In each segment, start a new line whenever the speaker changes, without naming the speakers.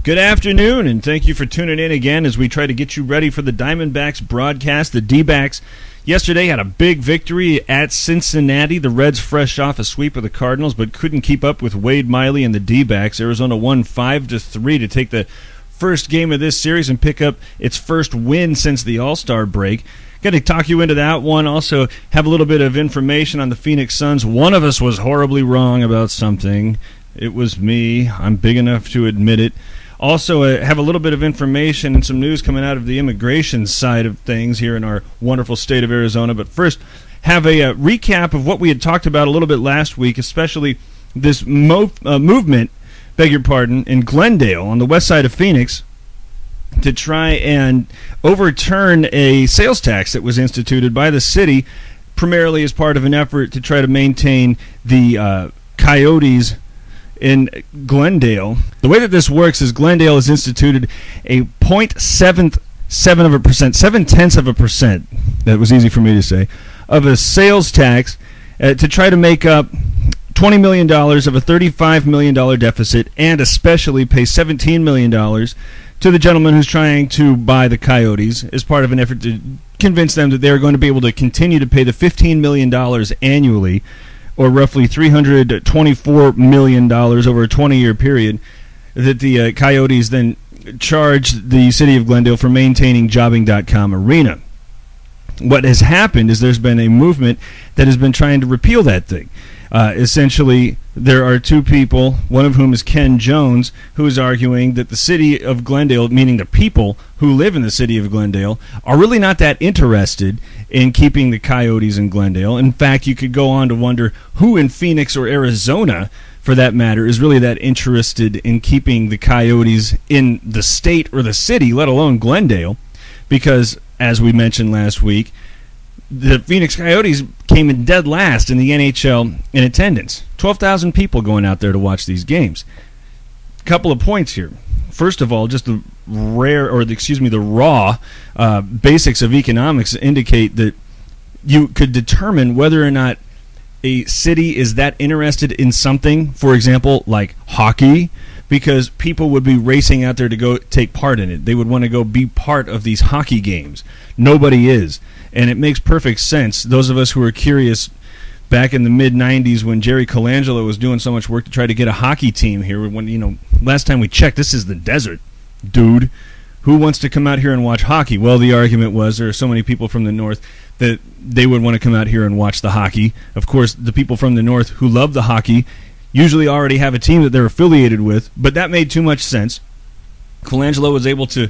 Good afternoon, and thank you for tuning in again as we try to get you ready for the Diamondbacks broadcast. The D-backs yesterday had a big victory at Cincinnati. The Reds fresh off a sweep of the Cardinals, but couldn't keep up with Wade Miley and the D-backs. Arizona won 5-3 to take the first game of this series and pick up its first win since the All-Star break. Got to talk you into that one. Also have a little bit of information on the Phoenix Suns. One of us was horribly wrong about something. It was me. I'm big enough to admit it. Also, have a little bit of information and some news coming out of the immigration side of things here in our wonderful state of Arizona. But first, have a recap of what we had talked about a little bit last week, especially this movement, in Glendale on the west side of Phoenix to try and overturn a sales tax that was instituted by the city, primarily as part of an effort to try to maintain the coyotes in Glendale. The way that this works is Glendale has instituted a 0.77%, that was easy for me to say, of a sales tax to try to make up $20 million of a $35 million deficit and especially pay $17 million to the gentleman who's trying to buy the coyotes as part of an effort to convince them that they're going to be able to continue to pay the $15 million annually, or roughly $324 million over a 20-year period, that the Coyotes then charged the city of Glendale for maintaining Jobbing.com Arena. What has happened is there's been a movement that has been trying to repeal that thing. Essentially, there are two people, one of whom is Ken Jones, who is arguing that the city of Glendale, meaning the people who live in the city of Glendale, are really not that interested in keeping the coyotes in Glendale. In fact, you could go on to wonder who in Phoenix or Arizona, for that matter, is really that interested in keeping the coyotes in the state or the city, let alone Glendale, because, as we mentioned last week, the Phoenix Coyotes came in dead last in the NHL in attendance. 12,000 people going out there to watch these games. A couple of points here. First of all, just the raw basics of economics indicate that you could determine whether or not a city is that interested in something, for example, like hockey, because people would be racing out there to go take part in it. They would want to go be part of these hockey games. Nobody is. And it makes perfect sense. Those of us who are curious back in the mid-'90s when Jerry Colangelo was doing so much work to try to get a hockey team here, when, last time we checked, this is the desert, dude. Who wants to come out here and watch hockey? Well, the argument was there are so many people from the north that they would want to come out here and watch the hockey. Of course, the people from the north who love the hockey usually already have a team that they're affiliated with, but that made too much sense. Colangelo was able to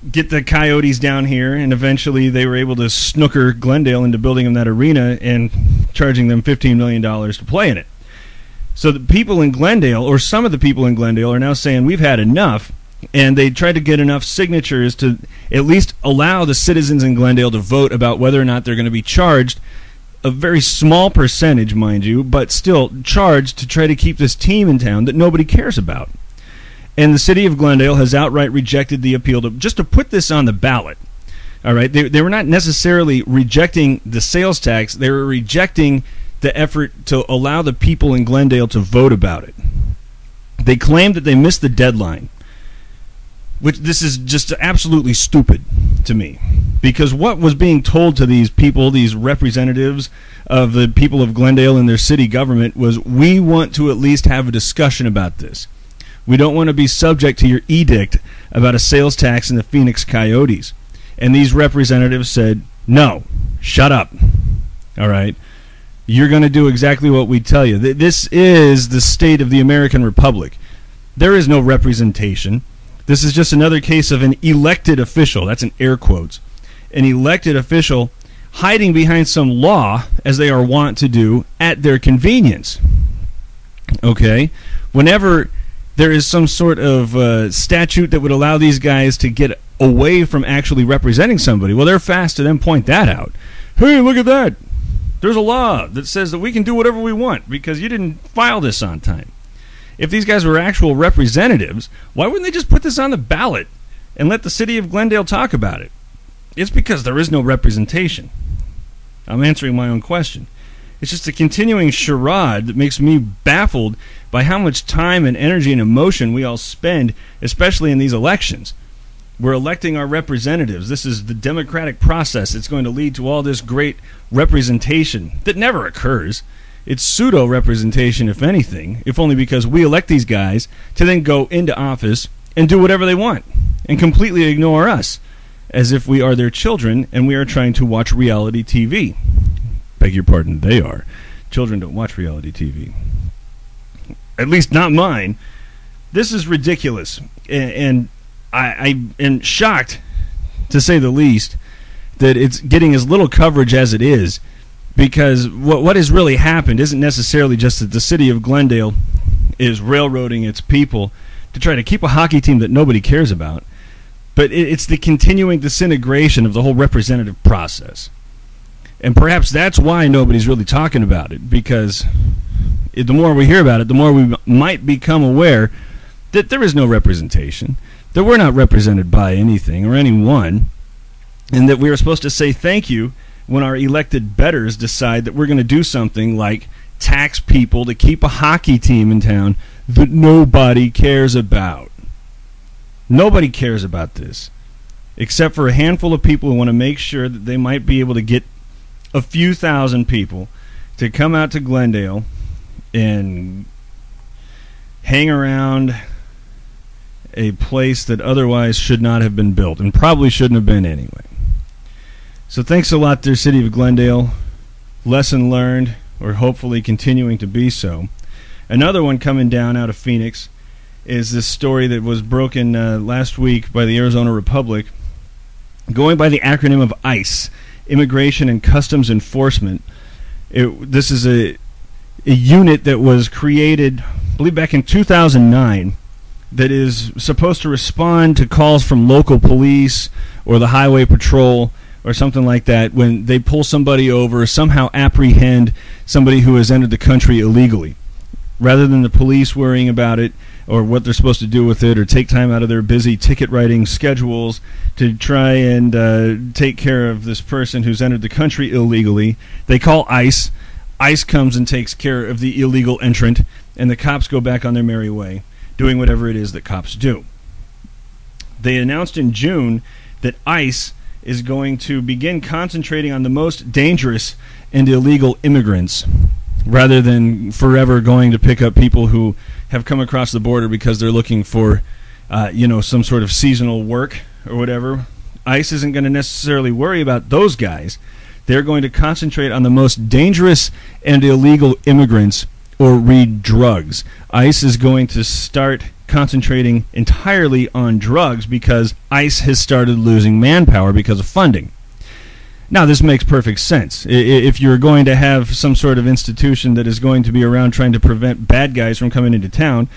get the Coyotes down here, and eventually they were able to snooker Glendale into building them that arena and charging them $15 million to play in it. So the people in Glendale, or some of the people in Glendale, are now saying we've had enough, and they tried to get enough signatures to at least allow the citizens in Glendale to vote about whether or not they're going to be charged a very small percentage, mind you, but still charged to try to keep this team in town that nobody cares about. And the city of Glendale has outright rejected the appeal to put this on the ballot. All right, they were not necessarily rejecting the sales tax. They were rejecting the effort to allow the people in Glendale to vote about it. They claimed that they missed the deadline, which this is just absolutely stupid to me. Because what was being told to these people, these representatives of the people of Glendale and their city government, was we want to at least have a discussion about this. We don't want to be subject to your edict about a sales tax in the Phoenix Coyotes. And these representatives said, no, shut up. All right? You're going to do exactly what we tell you. This is the state of the American Republic. There is no representation. This is just another case of an elected official. That's in air quotes. An elected official hiding behind some law, as they are wont to do, at their convenience. Okay? Whenever there is some sort of statute that would allow these guys to get away from actually representing somebody, well, they're fast to then point that out. Hey, look at that. There's a law that says that we can do whatever we want because you didn't file this on time. If these guys were actual representatives, why wouldn't they just put this on the ballot and let the city of Glendale talk about it? It's because there is no representation. I'm answering my own question. It's just a continuing charade that makes me baffled by how much time and energy and emotion we all spend, especially in these elections. We're electing our representatives. This is the democratic process. It's going to lead to all this great representation that never occurs. It's pseudo-representation, if anything, if only because we elect these guys to then go into office and do whatever they want and completely ignore us, as if we are their children and we are trying to watch reality TV. Beg your pardon, they are. Children don't watch reality TV. At least not mine. This is ridiculous, and I am shocked, to say the least, that it's getting as little coverage as it is, because what has really happened isn't necessarily just that the city of Glendale is railroading its people to try to keep a hockey team that nobody cares about, but it's the continuing disintegration of the whole representative process. And perhaps that's why nobody's really talking about it, because the more we hear about it, the more we might become aware that there is no representation, that we're not represented by anything or anyone, and that we are supposed to say thank you when our elected betters decide that we're going to do something like tax people to keep a hockey team in town that nobody cares about. Nobody cares about this, except for a handful of people who want to make sure that they might be able to get a few thousand people to come out to Glendale and hang around a place that otherwise should not have been built, and probably shouldn't have been anyway. So thanks a lot, dear City of Glendale. Lesson learned, or hopefully continuing to be so. Another one coming down out of Phoenix is this story that was broken last week by the Arizona Republic, going by the acronym of ICE, Immigration and Customs Enforcement. This is a unit that was created, I believe, back in 2009, that is supposed to respond to calls from local police or the highway patrol or something like that when they pull somebody over, somehow apprehend somebody who has entered the country illegally. Rather than the police worrying about it or what they're supposed to do with it, or take time out of their busy ticket writing schedules to try and take care of this person who's entered the country illegally, they call ICE. ICE comes and takes care of the illegal entrant, and the cops go back on their merry way, doing whatever it is that cops do. They announced in June that ICE is going to begin concentrating on the most dangerous and illegal immigrants, rather than forever going to pick up people who have come across the border because they're looking for, some sort of seasonal work or whatever. ICE isn't going to necessarily worry about those guys. They're going to concentrate on the most dangerous and illegal immigrants, or read drugs. ICE is going to start concentrating entirely on drugs because ICE has started losing manpower because of funding. Now, this makes perfect sense. If you're going to have some sort of institution that is going to be around trying to prevent bad guys from coming into town,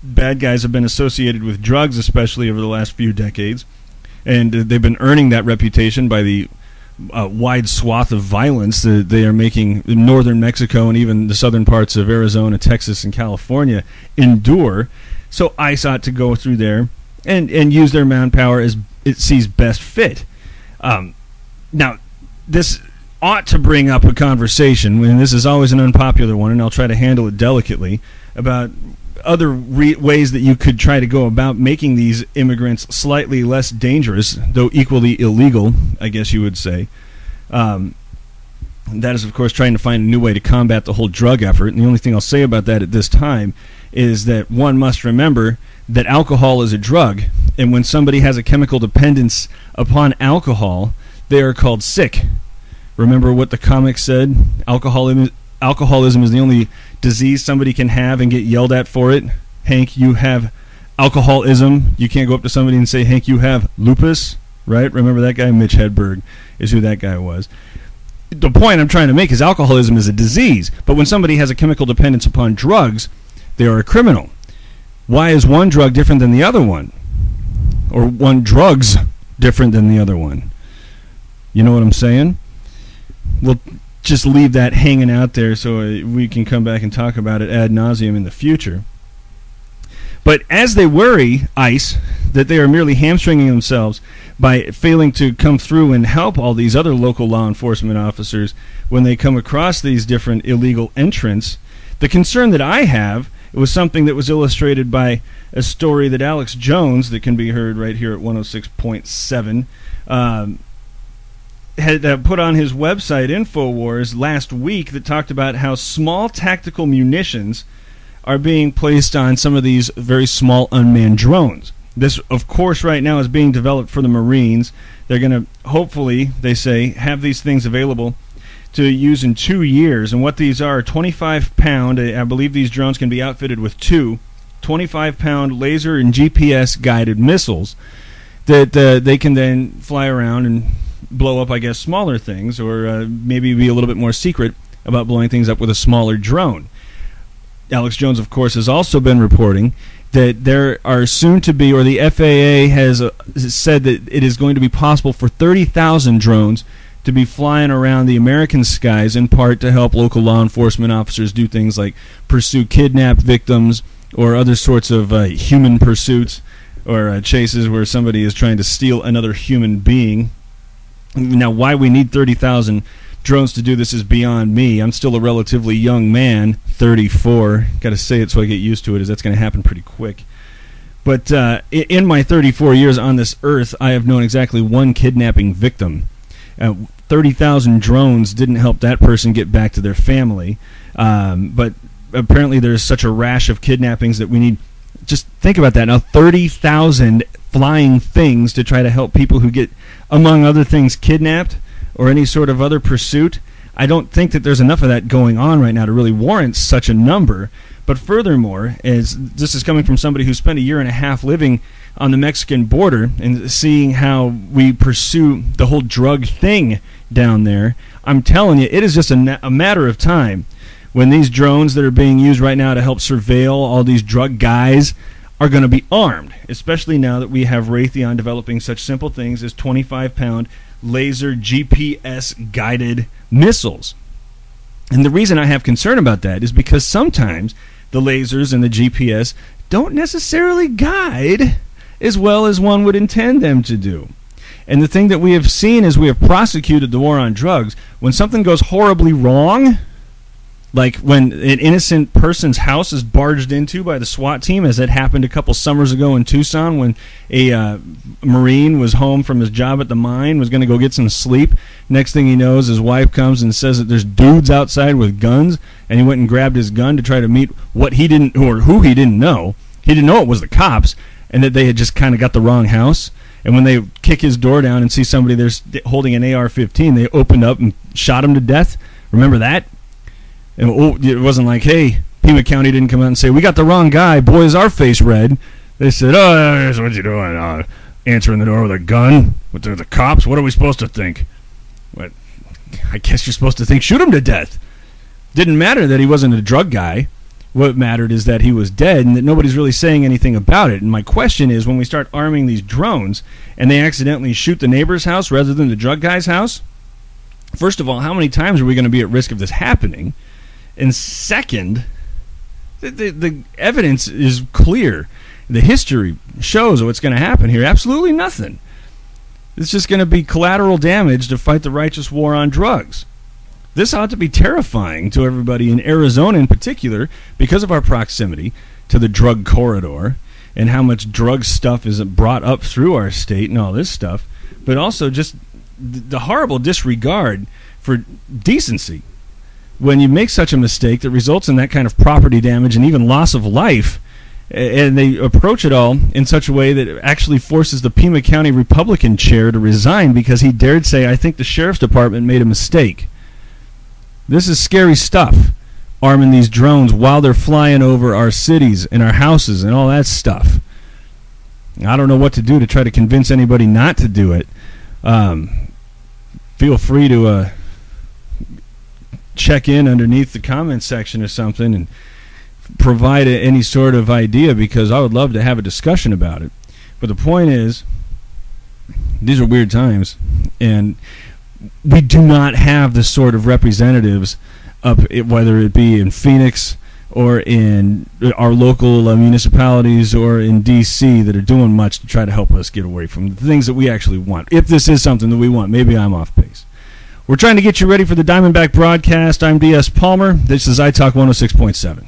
bad guys have been associated with drugs, especially over the last few decades, and they've been earning that reputation by the wide swath of violence that they are making northern Mexico and even the southern parts of Arizona, Texas, and California endure. So ICE ought to go through there and use their manpower as it sees best fit. Now, this ought to bring up a conversation, and this is always an unpopular one, and I'll try to handle it delicately, about other ways that you could try to go about making these immigrants slightly less dangerous, though equally illegal, I guess you would say. That is, of course, trying to find a new way to combat the whole drug effort, and the only thing I'll say about that at this time is that one must remember that alcohol is a drug, and when somebody has a chemical dependence upon alcohol, they are called sick. Remember what the comic said? Alcoholism is the only disease somebody can have and get yelled at for it. Hank, you have alcoholism. You can't go up to somebody and say, Hank, you have lupus, right? Remember that guy? Mitch Hedberg is who that guy was. The point I'm trying to make is alcoholism is a disease, but when somebody has a chemical dependence upon drugs, they are a criminal. Why is one drug different than the other one? Or one drug's different than the other one? You know what I'm saying? We'll just leave that hanging out there so we can come back and talk about it ad nauseum in the future. But as they worry, ICE, that they are merely hamstringing themselves by failing to come through and help all these other local law enforcement officers when they come across these different illegal entrants. The concern that I have, it was something that was illustrated by a story that Alex Jones, that can be heard right here at 106.7, had put on his website InfoWars last week, that talked about how small tactical munitions are being placed on some of these very small unmanned drones. This, of course, right now is being developed for the Marines. They're going to, hopefully, they say, have these things available to use in 2 years. And what these are 25-pound, I believe these drones can be outfitted with two 25-pound laser and GPS-guided missiles that they can then fly around and blow up, I guess, smaller things, or maybe be a little bit more secret about blowing things up with a smaller drone. Alex Jones, of course, has also been reporting that there are soon to be, or the FAA has said that it is going to be possible for 30,000 drones to be flying around the American skies, in part to help local law enforcement officers do things like pursue kidnapped victims or other sorts of human pursuits or chases where somebody is trying to steal another human being. Now, why we need 30,000 drones to do this is beyond me. I'm still a relatively young man, 34. Got to say it so I get used to it, as that's going to happen pretty quick. But in my 34 years on this earth, I have known exactly one kidnapping victim. 30,000 drones didn't help that person get back to their family. But apparently there's such a rash of kidnappings that we need. Just think about that now, 30,000 flying things to try to help people who get, among other things, kidnapped or any sort of other pursuit. I don't think that there's enough of that going on right now to really warrant such a number. But furthermore, as this is coming from somebody who spent a year and a half living on the Mexican border and seeing how we pursue the whole drug thing down there, I'm telling you, it is just a matter of time when these drones that are being used right now to help surveil all these drug guys are going to be armed, especially now that we have Raytheon developing such simple things as 25-pound laser GPS-guided missiles. And the reason I have concern about that is because sometimes the lasers and the GPS don't necessarily guide as well as one would intend them to do. And the thing that we have seen as we have prosecuted the war on drugs, when something goes horribly wrong, like when an innocent person's house is barged into by the SWAT team, as it happened a couple summers ago in Tucson when a Marine was home from his job at the mine, was going to go get some sleep. Next thing he knows, his wife comes and says that there's dudes outside with guns, and he went and grabbed his gun to try to meet what he didn't, or who he didn't know. He didn't know it was the cops, and that they had just kind of got the wrong house. And when they kick his door down and see somebody there holding an AR-15, they opened up and shot him to death. Remember that? And it wasn't like, hey, Pima County didn't come out and say, we got the wrong guy, boy, is our face red. They said, oh, what you doing? Answering the door with a gun? With the cops? What are we supposed to think? What? I guess you're supposed to think, shoot him to death. Didn't matter that he wasn't a drug guy. What mattered is that he was dead and that nobody's really saying anything about it. And my question is, when we start arming these drones and they accidentally shoot the neighbor's house rather than the drug guy's house, first of all, how many times are we going to be at risk of this happening? And second, the evidence is clear. The history shows what's going to happen here. Absolutely nothing. It's just going to be collateral damage to fight the righteous war on drugs. This ought to be terrifying to everybody in Arizona in particular because of our proximity to the drug corridor and how much drug stuff is brought up through our state and all this stuff, but also just the horrible disregard for decency. When you make such a mistake that results in that kind of property damage and even loss of life, and they approach it all in such a way that it actually forces the Pima County Republican chair to resign because he dared say, I think the sheriff's department made a mistake. This is scary stuff, arming these drones while they're flying over our cities and our houses and all that stuff. I don't know what to do to try to convince anybody not to do it. Feel free to check in underneath the comment section or something and provide any sort of idea, because I would love to have a discussion about it. But the point is, these are weird times, and we do not have the sort of representatives up, whether it be in Phoenix or in our local municipalities or in D.C. that are doing much to try to help us get away from the things that we actually want. If this is something that we want, maybe I'm off base. We're trying to get you ready for the Diamondback broadcast. I'm D.S. Palmer. This is iTalk 106.7.